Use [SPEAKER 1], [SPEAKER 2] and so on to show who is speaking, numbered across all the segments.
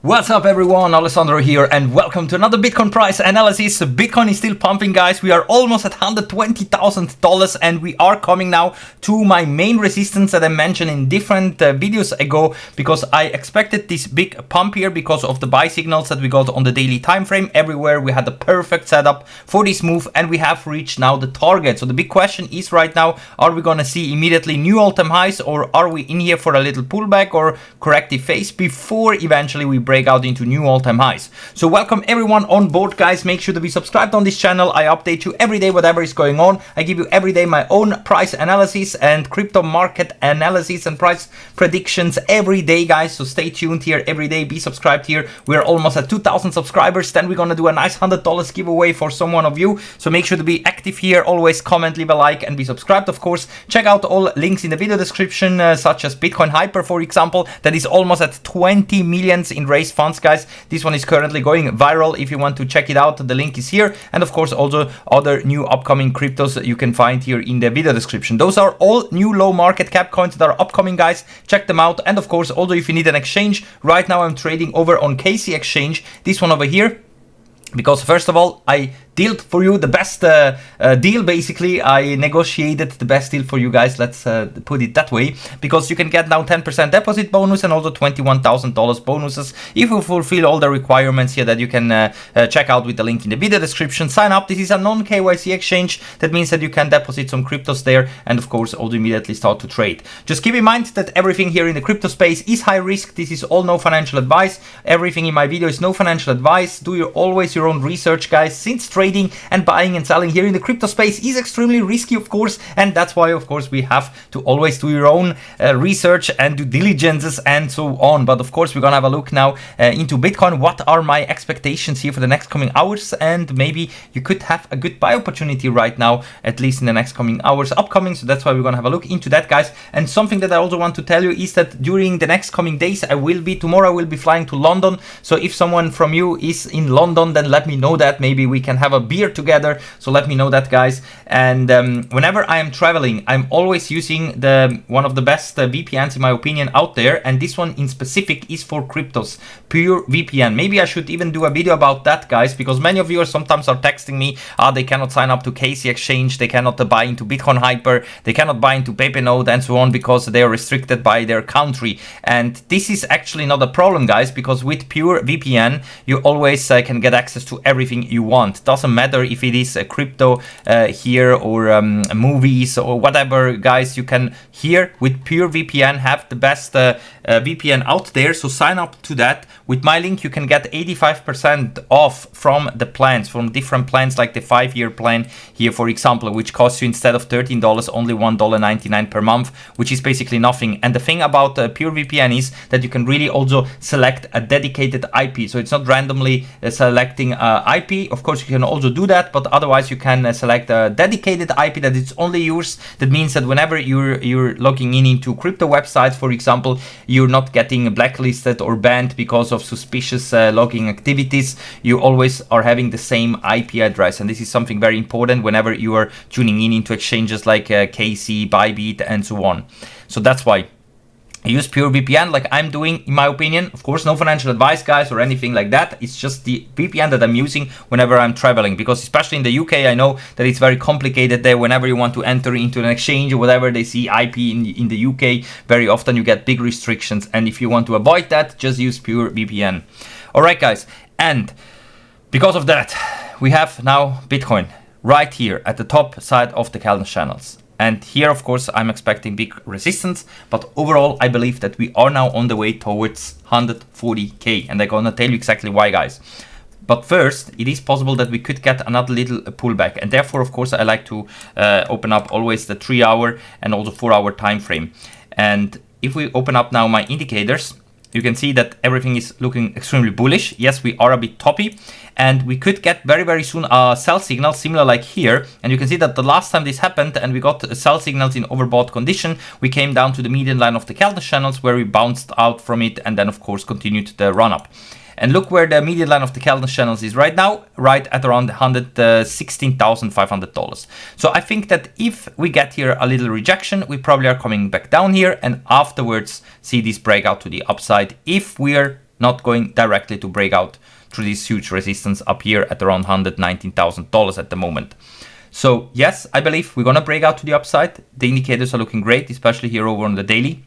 [SPEAKER 1] What's up everyone, Alessandro here and welcome to another Bitcoin price analysis. Bitcoin is still pumping, guys. We are almost at $120,000 and we are coming now to my main resistance that I mentioned in different videos ago, because I expected this big pump here because of the buy signals that we got on the daily time frame. Everywhere we had the perfect setup for this move and we have reached now the target. So the big question is right now, are we gonna see immediately new all-time highs, or are we in here for a little pullback or corrective phase before eventually we break out into new all-time highs? So welcome everyone on board, guys. Make sure to be subscribed on this channel. I update you every day whatever is going on. I give you every day my own price analysis and crypto market analysis and price predictions every day, guys. So stay tuned here every day. Be subscribed here. We're almost at 2,000 subscribers. Then we're gonna do a nice $100 giveaway for someone of you. So make sure to be active here. Always comment, leave a like, and be subscribed, of course. Check out all links in the video description, such as Bitcoin Hyper, for example, that is almost at 20 millions in raised funds, guys. This one is currently going viral. If you want to check it out, the link is here. And of course, also other new upcoming cryptos that you can find here in the video description. Those are all new low market cap coins that are upcoming, guys. Check them out. And of course, also if you need an exchange, right now I'm trading over on Casey Exchange, this one over here. Because first of all, I dealt for you the best deal. Basically, I negotiated the best deal for you guys. Let's put it that way. Because you can get now 10% deposit bonus and also $21,000 bonuses if you fulfill all the requirements here that you can check out with the link in the video description. Sign up. This is a non-KYC exchange. That means that you can deposit some cryptos there and of course also immediately start to trade. Just keep in mind that everything here in the crypto space is high risk. This is all no financial advice. Everything in my video is no financial advice. Do always your own research, guys, since trading and buying and selling here in the crypto space is extremely risky, of course, and that's why of course we have to always do your own research and due diligences and so on. But of course we're gonna have a look now into Bitcoin. What are my expectations here for the next coming hours? And maybe you could have a good buy opportunity right now, at least in the next coming hours upcoming. So that's why we're gonna have a look into that, guys. And something that I also want to tell you is that during the next coming days, tomorrow I will be flying to London. So if someone from you is in London, then let me know that. Maybe we can have a beer together. So let me know that, guys. And whenever I am traveling, I'm always using one of the best VPNs in my opinion out there. And this one in specific is for cryptos, Pure VPN. Maybe I should even do a video about that, guys, because many of you sometimes are texting me, they cannot sign up to Casey Exchange, they cannot buy into Bitcoin Hyper, they cannot buy into Node and so on because they are restricted by their country. And this is actually not a problem, guys, because with Pure VPN, you always can get access to everything you want. Doesn't matter if it is a crypto here or movies or whatever, guys. You can here with Pure VPN have the best VPN out there. So sign up to that. With my link, you can get 85% off from the plans, from different plans, like the 5-year plan here, for example, which costs you instead of $13 only $1.99 per month, which is basically nothing. And the thing about Pure VPN is that you can really also select a dedicated IP. So it's not randomly selecting IP. Of course, you can also do that, but otherwise you can select a dedicated IP that it's only yours. That means that whenever you're logging into crypto websites, for example, you're not getting blacklisted or banned because of suspicious logging activities. You always are having the same IP address, and this is something very important whenever you are tuning into exchanges like KC, Bybit, and so on. So that's why I use Pure VPN like I'm doing, in my opinion. Of course, no financial advice, guys, or anything like that. It's just the VPN that I'm using whenever I'm traveling, because especially in the UK, I know that it's very complicated there. Whenever you want to enter into an exchange or whatever, they see IP in the UK. Very often you get big restrictions. And if you want to avoid that, just use Pure VPN. All right, guys. And because of that, we have now Bitcoin right here at the top side of the candle channels. And here, of course, I'm expecting big resistance, but overall, I believe that we are now on the way towards 140K, and I'm gonna tell you exactly why, guys. But first, it is possible that we could get another little pullback, and therefore, of course, I like to open up always the 3-hour and also 4-hour time frame. And if we open up now my indicators, you can see that everything is looking extremely bullish. Yes, we are a bit toppy, and we could get very soon a sell signal similar like here. And you can see that the last time this happened and we got sell signals in overbought condition, we came down to the median line of the candle channels where we bounced out from it and then of course continued the run up. And look where the median line of the candle channels is right now, right at around $116,500. So I think that if we get here a little rejection, we probably are coming back down here and afterwards see this breakout to the upside if we're not going directly to break out through this huge resistance up here at around $119,000 at the moment. So yes, I believe we're gonna break out to the upside. The indicators are looking great, especially here over on the daily.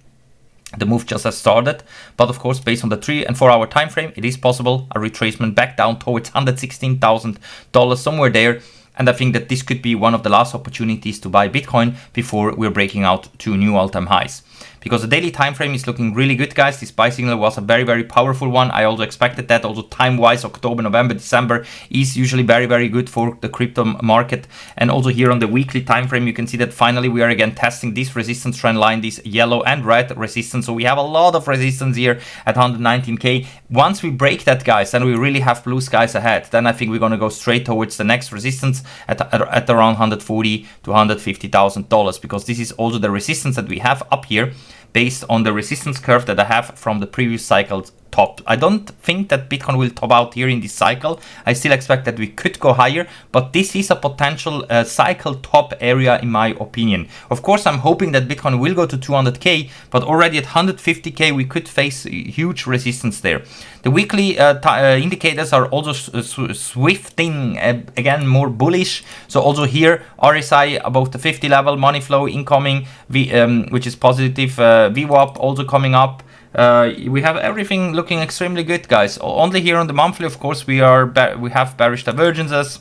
[SPEAKER 1] The move just has started, but of course, based on the 3 and 4 hour time frame, it is possible a retracement back down towards $116,000, somewhere there. And I think that this could be one of the last opportunities to buy Bitcoin before we're breaking out to new all-time highs. Because the daily time frame is looking really good, guys. This buy signal was a very, very powerful one. I also expected that. Also time-wise, October, November, December is usually very, very good for the crypto market. And also here on the weekly time frame, you can see that finally we are again testing this resistance trend line, this yellow and red resistance. So we have a lot of resistance here at 119K. Once we break that, guys, then we really have blue skies ahead. Then I think we're going to go straight towards the next resistance at around $140,000 to $150,000, because this is also the resistance that we have up here, based on the resistance curve that I have from the previous cycle's top. I don't think that Bitcoin will top out here in this cycle. I still expect that we could go higher, but this is a potential cycle top area in my opinion. Of course, I'm hoping that Bitcoin will go to 200K, but already at 150K, we could face huge resistance there. The weekly indicators are also swifting, again, more bullish. So also here, RSI above the 50 level, money flow incoming, which is positive, VWAP also coming up. We have everything looking extremely good, guys. Only here on the monthly, of course, we have bearish divergences.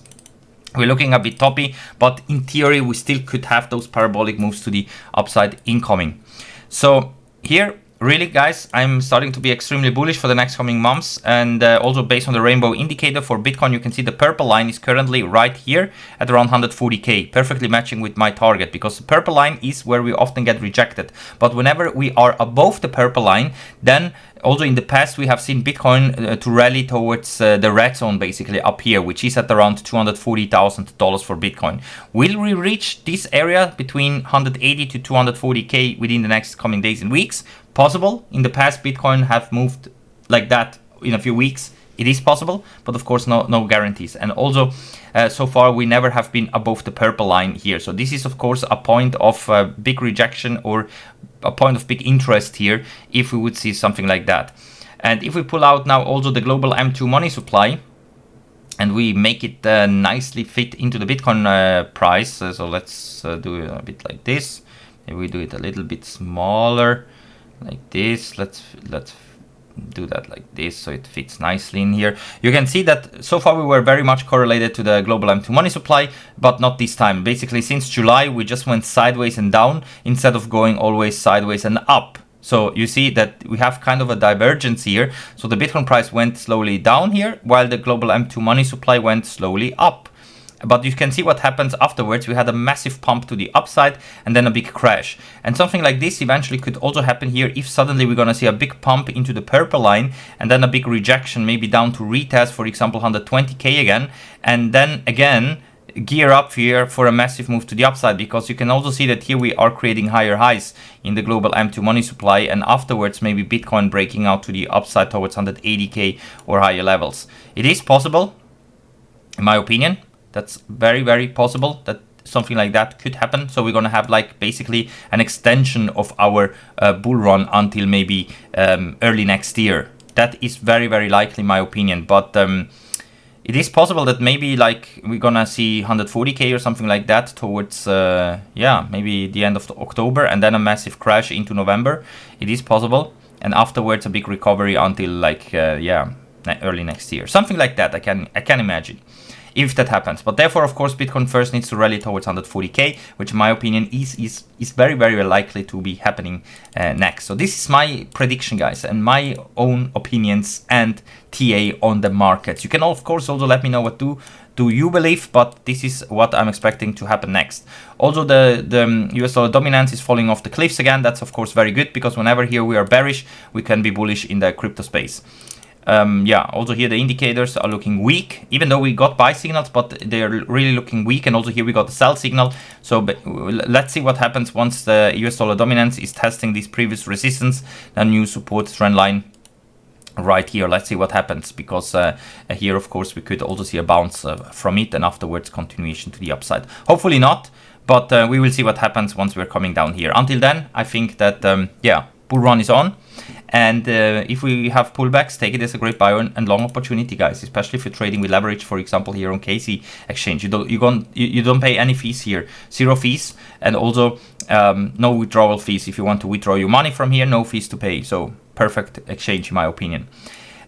[SPEAKER 1] We're looking a bit toppy, but in theory, we still could have those parabolic moves to the upside incoming. So here, really, guys, I'm starting to be extremely bullish for the next coming months. And also based on the rainbow indicator for Bitcoin, you can see the purple line is currently right here at around 140K, perfectly matching with my target, because the purple line is where we often get rejected. But whenever we are above the purple line, then also in the past, we have seen Bitcoin to rally towards the red zone, basically up here, which is at around $240,000 for Bitcoin. Will we reach this area between 180 to 240K within the next coming days and weeks? Possible. In the past, Bitcoin have moved like that in a few weeks. It is possible, but of course, no guarantees. And also, so far, we never have been above the purple line here. So this is, of course, a point of big rejection or a point of big interest here if we would see something like that. And if we pull out now also the global M2 money supply, and we make it nicely fit into the Bitcoin price. So let's do it a bit like this. Maybe we do it a little bit smaller, like this. Let's do that like this so it fits nicely in here. You can see that so far we were very much correlated to the global M2 money supply, but not this time. Basically, since July, we just went sideways and down instead of going always sideways and up. So you see that we have kind of a divergence here. So the Bitcoin price went slowly down here, while the global M2 money supply went slowly up. But you can see what happens afterwards. We had a massive pump to the upside and then a big crash. And something like this eventually could also happen here if suddenly we're going to see a big pump into the purple line and then a big rejection, maybe down to retest, for example, 120K again. And then again, gear up here for a massive move to the upside, because you can also see that here we are creating higher highs in the global M2 money supply, and afterwards maybe Bitcoin breaking out to the upside towards 180K or higher levels. It is possible, in my opinion. That's very, very possible that something like that could happen. So we're going to have like basically an extension of our bull run until maybe early next year. That is very, very likely, in my opinion. But it is possible that maybe like we're going to see 140K or something like that towards, maybe the end of October, and then a massive crash into November. It is possible. And afterwards a big recovery until like, early next year. Something like that I can imagine, if that happens. But therefore, of course, Bitcoin first needs to rally towards 140K, which in my opinion is very, very likely to be happening next. So this is my prediction, guys, and my own opinions and TA on the markets. You can, of course, also let me know what do you believe, but this is what I'm expecting to happen next. Also, the US dollar dominance is falling off the cliffs again. That's, of course, very good, because whenever here we are bearish, we can be bullish in the crypto space. Also here the indicators are looking weak, even though we got buy signals, but they're really looking weak. And also here we got the sell signal. So let's see what happens once the US dollar dominance is testing this previous resistance, a new support trend line right here. Let's see what happens, because here, of course, we could also see a bounce from it and afterwards continuation to the upside. Hopefully not, but we will see what happens once we're coming down here. Until then, I think that, bull run is on. And if we have pullbacks, take it as a great buy and long opportunity, guys. Especially if you're trading with leverage, for example, here on KC Exchange. You don't pay any fees here, 0 fees, and also no withdrawal fees. If you want to withdraw your money from here, no fees to pay. So perfect exchange, in my opinion.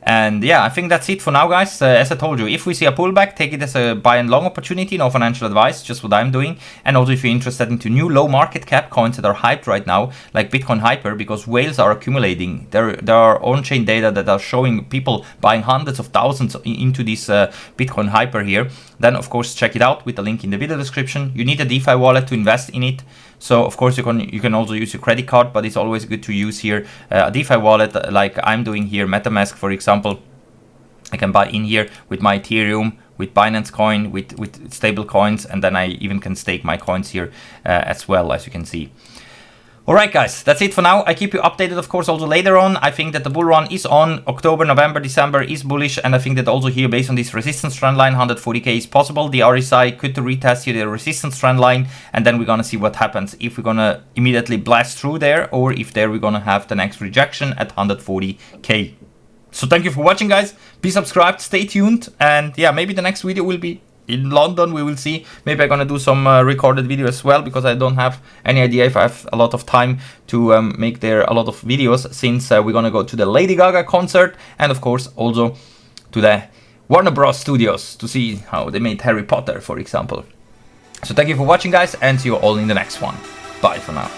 [SPEAKER 1] And yeah, I think that's it for now, guys. As I told you, if we see a pullback, take it as a buy and long opportunity, no financial advice, just what I'm doing. And also if you're interested into new low market cap coins that are hyped right now, like Bitcoin Hyper, because whales are accumulating. There are on-chain data that are showing people buying hundreds of thousands into this Bitcoin Hyper here. Then of course check it out with the link in the video description. You need a DeFi wallet to invest in it. So of course you can also use your credit card, but it's always good to use here a DeFi wallet like I'm doing here, MetaMask for example. I can buy in here with my Ethereum, with Binance Coin, with stable coins, and then I even can stake my coins here as well, as you can see. Alright guys, that's it for now. I keep you updated of course also later on. I think that the bull run is on. October, November, December is bullish, and I think that also here based on this resistance trend line 140k is possible. The RSI could retest here the resistance trend line, and then we're gonna see what happens, if we're gonna immediately blast through there or if there we're gonna have the next rejection at 140k. So thank you for watching guys, be subscribed, stay tuned, and yeah, maybe the next video will be in London, we will see. Maybe I'm gonna do some recorded video as well, because I don't have any idea if I have a lot of time to make there a lot of videos, since we're gonna go to the Lady Gaga concert, and of course also to the Warner Bros. Studios to see how they made Harry Potter, for example. So thank you for watching guys, and see you all in the next one. Bye for now.